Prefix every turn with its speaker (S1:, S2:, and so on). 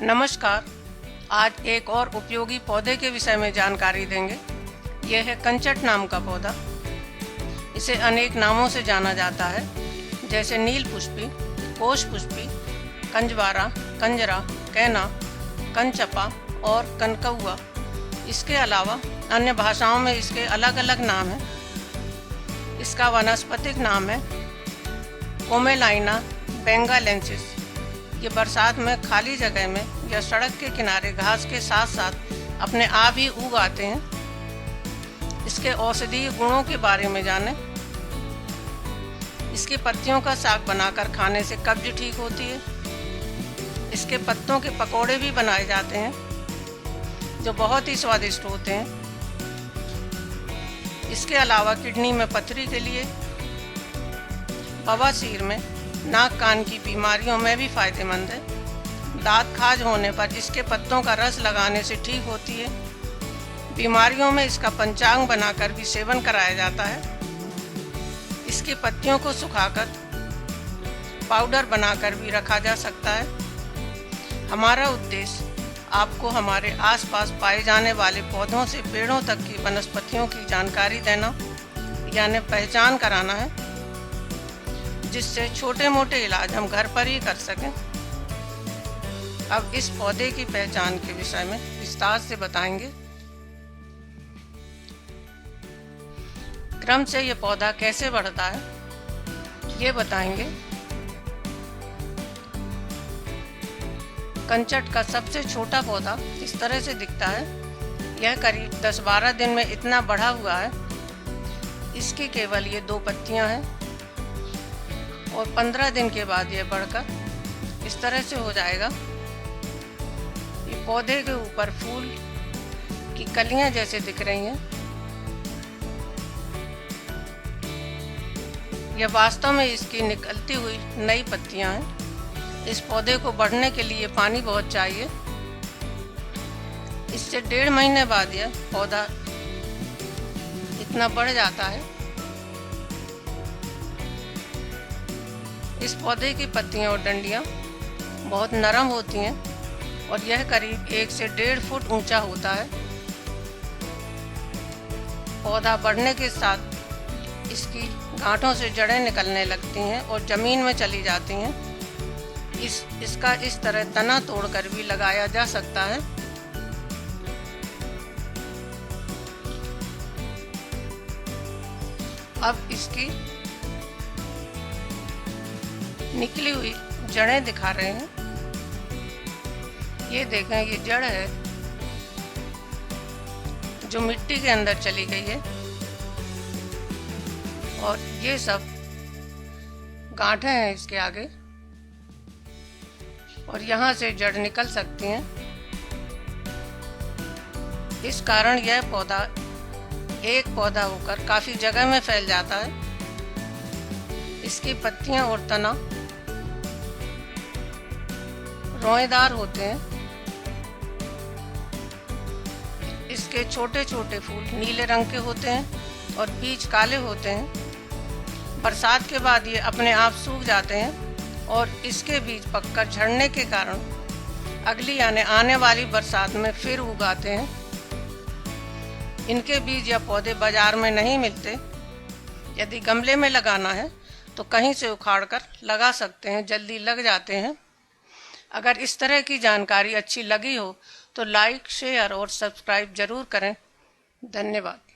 S1: नमस्कार। आज एक और उपयोगी पौधे के विषय में जानकारी देंगे। यह है कंचट नाम का पौधा। इसे अनेक नामों से जाना जाता है, जैसे नील पुष्पी, कोश पुष्पी, कंजवारा, कंजरा, कैना, कंचपा और कनकौआ। इसके अलावा अन्य भाषाओं में इसके अलग अलग नाम हैं। इसका वानस्पतिक नाम है कोमेलाइना बेंगालेंसिस। ये बरसात में खाली जगह में या सड़क के किनारे घास के साथ साथ अपने आप ही उग आते हैं। इसके औषधीय गुणों के बारे में जानें। इसकी पत्तियों का साग बनाकर खाने से कब्ज ठीक होती है। इसके पत्तों के पकौड़े भी बनाए जाते हैं, जो बहुत ही स्वादिष्ट होते हैं। इसके अलावा किडनी में पथरी के लिए, बवासीर में, नाक कान की बीमारियों में भी फायदेमंद है। दांत खाज होने पर इसके पत्तों का रस लगाने से ठीक होती है। बीमारियों में इसका पंचांग बनाकर भी सेवन कराया जाता है। इसकी पत्तियों को सुखाकर पाउडर बनाकर भी रखा जा सकता है। हमारा उद्देश्य आपको हमारे आसपास पाए जाने वाले पौधों से पेड़ों तक की वनस्पतियों की जानकारी देना, यानी पहचान कराना है, जिससे छोटे मोटे इलाज हम घर पर ही कर सकें। अब इस पौधे की पहचान के विषय में विस्तार से बताएंगे। क्रम से ये पौधा कैसे बढ़ता है, ये बताएंगे। कंचट का सबसे छोटा पौधा इस तरह से दिखता है। यह करीब 10-12 दिन में इतना बढ़ा हुआ है। इसकी केवल ये 2 पत्तियां हैं और 15 दिन के बाद यह बढ़कर इस तरह से हो जाएगा। ये पौधे के ऊपर फूल की कलियां जैसे दिख रही हैं। यह वास्तव में इसकी निकलती हुई नई पत्तियां हैं। इस पौधे को बढ़ने के लिए पानी बहुत चाहिए। इससे 1.5 महीने बाद यह पौधा इतना बढ़ जाता है। इस पौधे की पत्तियां और डंडियां बहुत नरम होती हैं और यह करीब 1 से 1.5 फुट ऊंचा होता है। पौधा बढ़ने के साथ इसकी गांठों से जड़ें निकलने लगती हैं और जमीन में चली जाती हैं। इसका इस तरह तना तोड़कर भी लगाया जा सकता है। अब इसकी निकली हुई जड़ें दिखा रहे हैं। ये देखें, ये जड़ है जो मिट्टी के अंदर चली गई है और ये सब गांठें हैं इसके आगे, और यहाँ से जड़ निकल सकती हैं। इस कारण यह पौधा एक पौधा होकर काफी जगह में फैल जाता है। इसकी पत्तियां और तना रोएदार होते हैं। इसके छोटे छोटे फूल नीले रंग के होते हैं और बीज काले होते हैं। बरसात के बाद ये अपने आप सूख जाते हैं और इसके बीज पककर झड़ने के कारण अगली यानी आने वाली बरसात में फिर उगाते हैं। इनके बीज या पौधे बाजार में नहीं मिलते। यदि गमले में लगाना है तो कहीं से उखाड़कर लगा सकते हैं, जल्दी लग जाते हैं। अगर इस तरह की जानकारी अच्छी लगी हो तो लाइक, शेयर और सब्सक्राइब जरूर करें। धन्यवाद।